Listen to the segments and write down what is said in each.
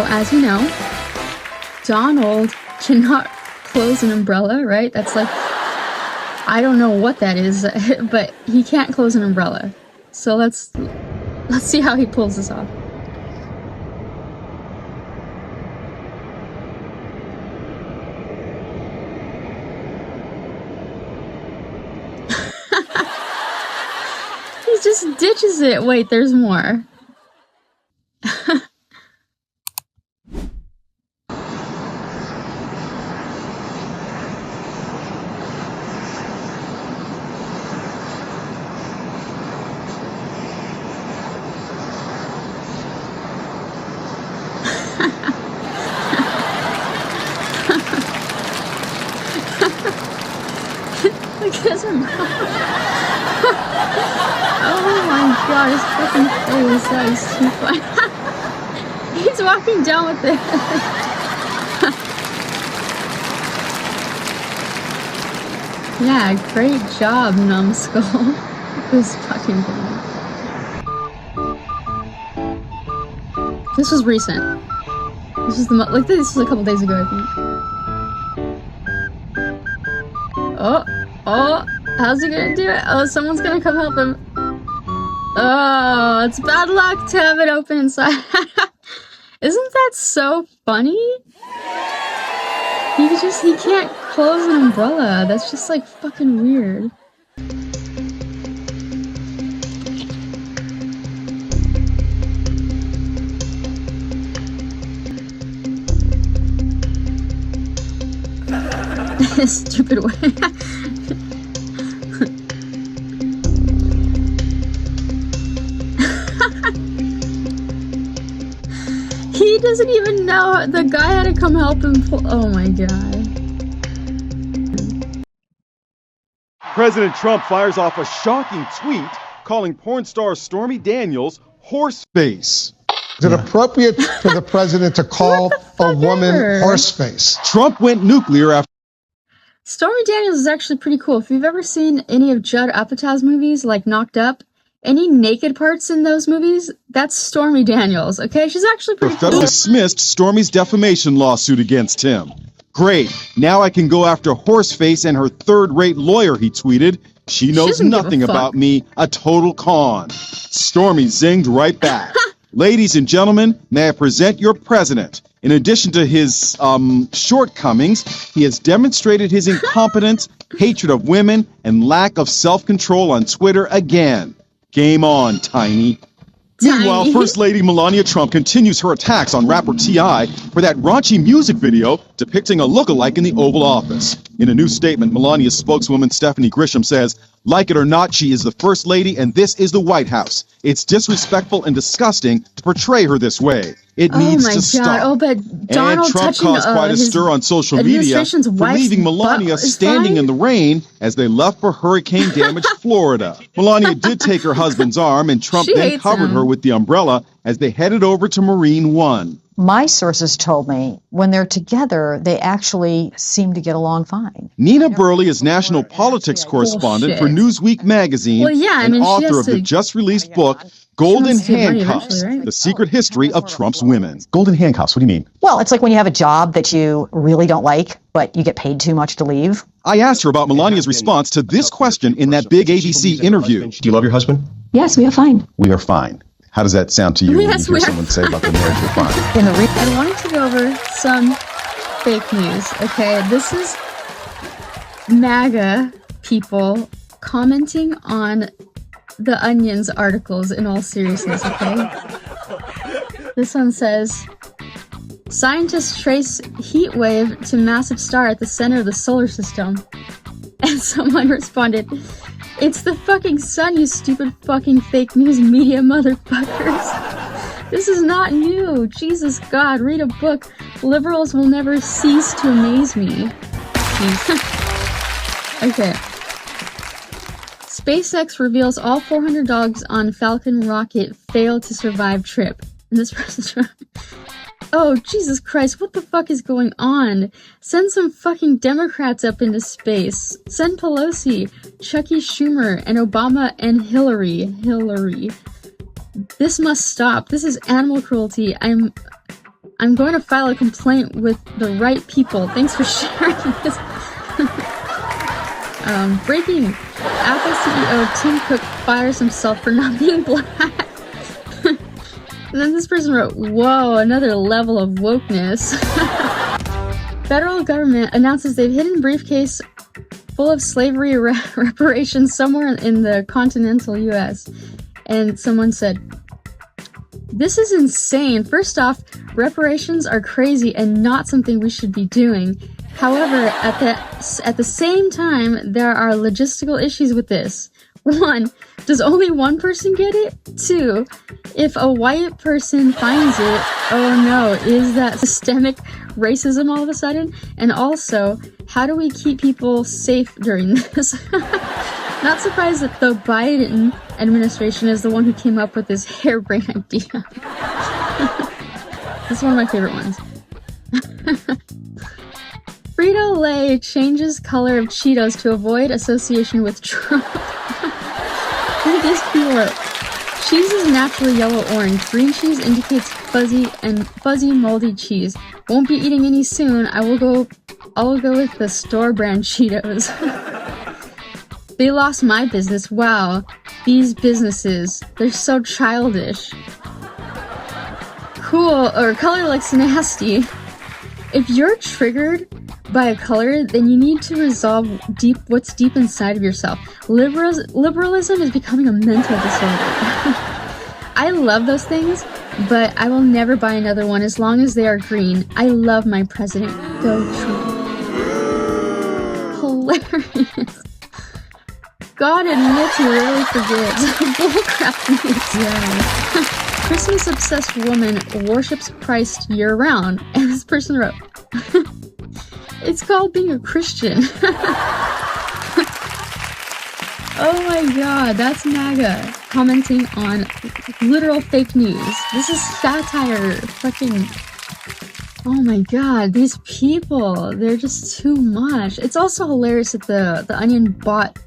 as you know, Donald cannot close an umbrella, right? That's like, I don't know what that is, but he can't close an umbrella. So let's see how he pulls this off. He just ditches it. Wait, there's more. Look at his mouth. Oh my god, his fucking face. That is too funny. He's walking down with it. Yeah, great job, numbskull. This fucking thing. This was recent. This was this was a couple days ago, I think. Oh, how's he gonna do it? Oh, someone's gonna come help him. Oh, it's bad luck to have it open inside. Isn't that so funny? He can't close an umbrella. That's just like fucking weird. Stupid way. He doesn't even know. The guy had to come help him pull. Oh my god. President Trump fires off a shocking tweet calling porn star Stormy Daniels horse face. Is it appropriate for the president to call a woman horse face? Trump went nuclear after. Stormy Daniels is actually pretty cool. If you've ever seen any of Judd Apatow's movies, like Knocked Up, any naked parts in those movies, that's Stormy Daniels, okay? She's actually pretty cool. Dismissed Stormy's defamation lawsuit against him. Great, now I can go after Horseface and her third-rate lawyer, he tweeted. She knows nothing about me, a total con. Stormy zinged right back. Ladies and gentlemen, may I present your president. In addition to his shortcomings, he has demonstrated his incompetence, hatred of women, and lack of self-control on Twitter again. Game on, Tiny. Meanwhile, First Lady Melania Trump continues her attacks on rapper T.I. for that raunchy music video depicting a lookalike in the Oval Office. In a new statement, Melania's spokeswoman Stephanie Grisham says, like it or not, she is the First Lady and this is the White House. It's disrespectful and disgusting to portray her this way. It needs to stop. Oh, but Donald and Trump caused quite a stir on social media for leaving Melania standing in the rain as they left for hurricane-damaged Florida. Melania did take her husband's arm, and Trump then covered her with the umbrella as they headed over to Marine One. My sources told me when they're together, they actually seem to get along fine. Nina Burley is national politics correspondent for Newsweek magazine and author of the just-released book, Golden Handcuffs, The Secret History of Trump's Women. Golden Handcuffs, what do you mean? Well, it's like when you have a job that you really don't like, but you get paid too much to leave. I asked her about Melania's response to this question in that big ABC interview. Do you love your husband? Yes, we are fine. We are fine. How does that sound to you when you hear someone say about the marriage we're fine? I wanted to go over some fake news, okay? This is MAGA people commenting on the Onion's articles in all seriousness, okay? This one says, scientists trace heat wave to massive star at the center of the solar system. And someone responded, it's the fucking sun, you stupid fucking fake news media motherfuckers. This is not new. Jesus God, read a book. Liberals will never cease to amaze me. Okay. SpaceX reveals all 400 dogs on Falcon rocket failed to survive trip. And this person's oh, Jesus Christ, what the fuck is going on? Send some fucking Democrats up into space. Send Pelosi, Chucky Schumer, and Obama and Hillary. This must stop. This is animal cruelty. I'm going to file a complaint with the right people. Thanks for sharing this. Breaking. Apple CEO Tim Cook fires himself for not being black. And then this person wrote, whoa, another level of wokeness. Federal government announces they've hidden briefcase full of slavery reparations somewhere in the continental U.S. And someone said, this is insane. First off, reparations are crazy and not something we should be doing. However, at the same time, there are logistical issues with this. 1, does only one person get it? 2, if a white person finds it, oh no, is that systemic racism all of a sudden? And also, how do we keep people safe during this? Not surprised that the Biden administration is the one who came up with this harebrained idea. This is one of my favorite ones. Frito-Lay changes color of Cheetos to avoid association with Trump. These people are, cheese is naturally yellow-orange. Green cheese indicates fuzzy moldy cheese. Won't be eating any soon. I will go with the store brand Cheetos. They lost my business. Wow. These businesses, they're so childish. Cool, or color looks nasty. If you're triggered by a color, then you need to resolve what's deep inside of yourself. Liberalism is becoming a mental disorder. I love those things, but I will never buy another one as long as they are green. I love my president. Go Trump. Hilarious. God admits he rarely forgives. Bullcrap news. Yeah. Christmas-obsessed woman worships Christ year-round. And this person wrote, it's called being a Christian. Oh my god, that's MAGA commenting on literal fake news. This is satire. Fucking... Oh my god, these people, they're just too much. It's also hilarious that the Onion bought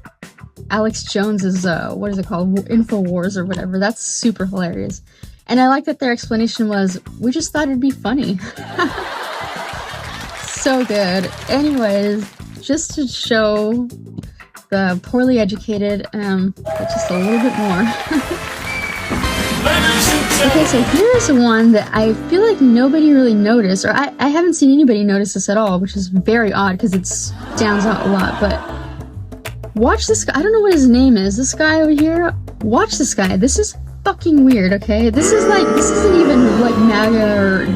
Alex Jones's, what is it called? InfoWars or whatever. That's super hilarious. And I like that their explanation was, we just thought it'd be funny. So good. Anyways, just to show the poorly educated, just a little bit more. Okay, so here's one that I feel like nobody really noticed, or I haven't seen anybody notice this at all, which is very odd because it stands out a lot, but watch this guy. I don't know what his name is. This guy over here, watch this guy. This is fucking weird, okay? This isn't even like MAGA or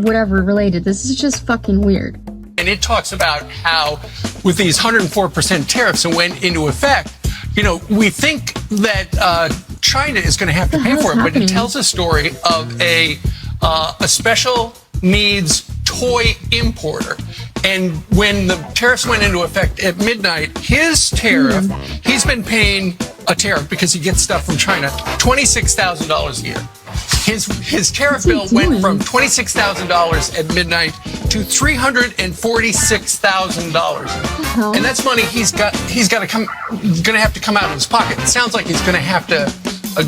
whatever related. This is just fucking weird. And it talks about how with these 104% tariffs that went into effect, you know, we think that China is going to have to pay for it, but it tells a story of a special needs toy importer. And when the tariffs went into effect at midnight, his tariff, he's been paying a tariff because he gets stuff from China, $26,000 a year. His tariff bill went from $26,000 at midnight to $346,000, and that's money he's going to have to come out of his pocket. It sounds like he's going to have to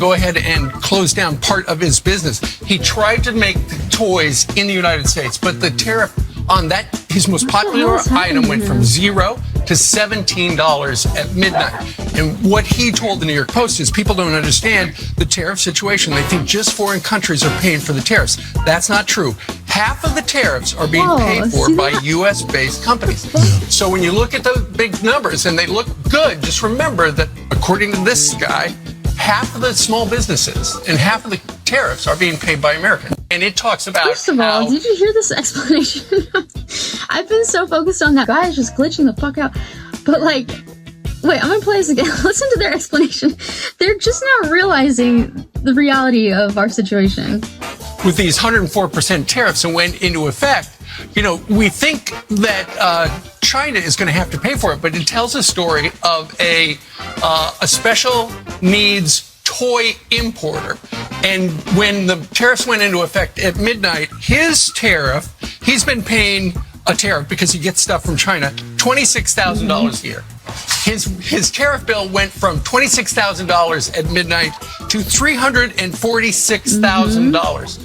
go ahead and close down part of his business. He tried to make the toys in the United States, but the tariff on that, his most popular item, went from $0 to $17 at midnight. And what he told the New York Post is people don't understand the tariff situation. They think just foreign countries are paying for the tariffs. That's not true. Half of the tariffs are being paid for by U.S.-based companies. So when you look at the big numbers and they look good, just remember that according to this guy, half of the small businesses and half of the tariffs are being paid by Americans. And it talks about First of all, did you hear this explanation? I've been so focused on that guy is just glitching the fuck out. But like, wait, I'm gonna play this again. Listen to their explanation. They're just now realizing the reality of our situation. With these 104% tariffs that went into effect, you know, we think that China is going to have to pay for it, but it tells a story of a special needs toy importer. And when the tariffs went into effect at midnight, his tariff, he's been paying a tariff because he gets stuff from China, $26,000 a year. His tariff bill went from $26,000 at midnight to $346,000.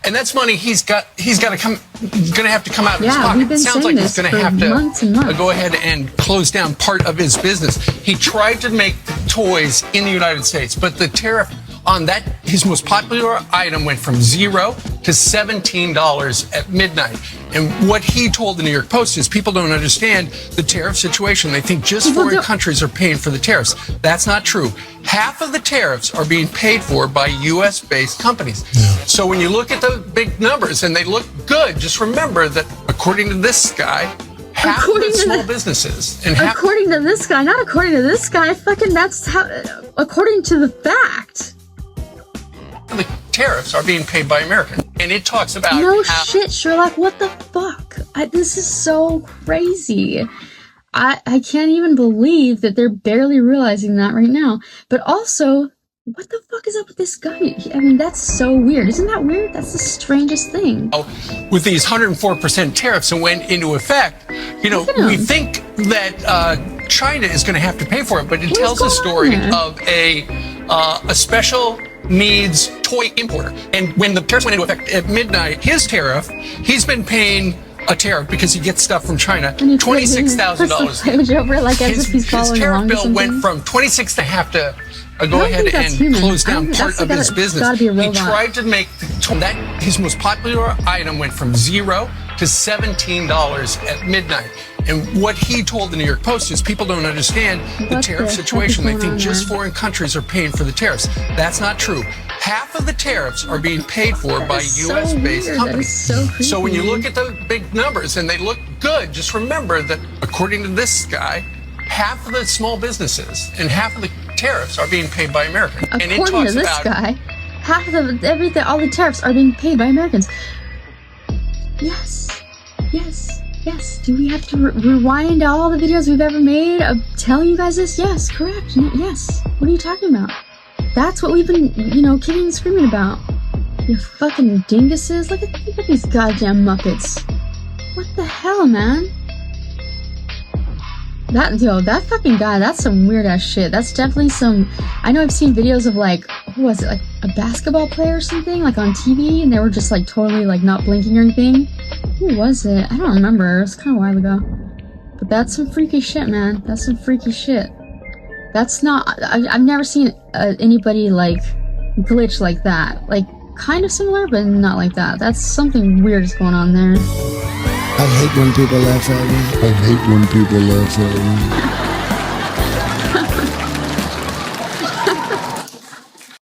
And that's money he's got to come, going to have to come out of his Yeah, pocket. we've been Sounds saying like he's this going to for have to months and months. go ahead and close down part of his business. He tried to make toys in the United States, but the tariff on that, his most popular item, went from $0 to $17 at midnight. And what he told the New York Post is people don't understand the tariff situation. They think just foreign countries are paying for the tariffs. That's not true. Half of the tariffs are being paid for by U.S.-based companies. Yeah. So when you look at the big numbers and they look good, just remember that according to this guy, half of the small businesses and half... According to this guy, not according to this guy, fucking that's how... According to the fact... The tariffs are being paid by Americans, and it talks about shit, Sherlock. What the fuck? This is so crazy. I can't even believe that they're barely realizing that right now. But also, what the fuck is up with this guy? I mean, that's so weird. Isn't that weird? That's the strangest thing. With these 104% tariffs that went into effect, we think that China is going to have to pay for it, but it tells a story of a special needs toy importer. And when the tariffs went into effect at midnight, his tariff, he's been paying a tariff because he gets stuff from China, $26,000. Like as if he's his tariff bill went from $26,000 to have to go ahead and close down part of his business. He tried to make his most popular item went from $0 to $17 at midnight. And what he told the New York Post is people don't understand the tariff situation. They think just foreign countries are paying for the tariffs. That's not true. Half of the tariffs are being paid for by U.S.-based companies. So when you look at the big numbers and they look good, just remember that according to this guy, half of the small businesses and half of the tariffs are being paid by Americans. According to this guy, half of all the tariffs are being paid by Americans. Yes. Do we have to rewind all the videos we've ever made of telling you guys this? Yes, correct. Yes. What are you talking about? That's what we've been, kicking and screaming about. You fucking dinguses. Look at these goddamn Muppets. What the hell, man? That fucking guy, that's some weird ass shit. That's definitely some... I know I've seen videos of who was it, like a basketball player or something, like on TV, and they were just like totally like not blinking or anything. Who was it? I don't remember. It was kind of a while ago. But that's some freaky shit, man. That's some freaky shit. That's not... I've never seen anybody like glitch like that. Like kind of similar, but not like that. That's something weird is going on there. I hate when people laugh at me.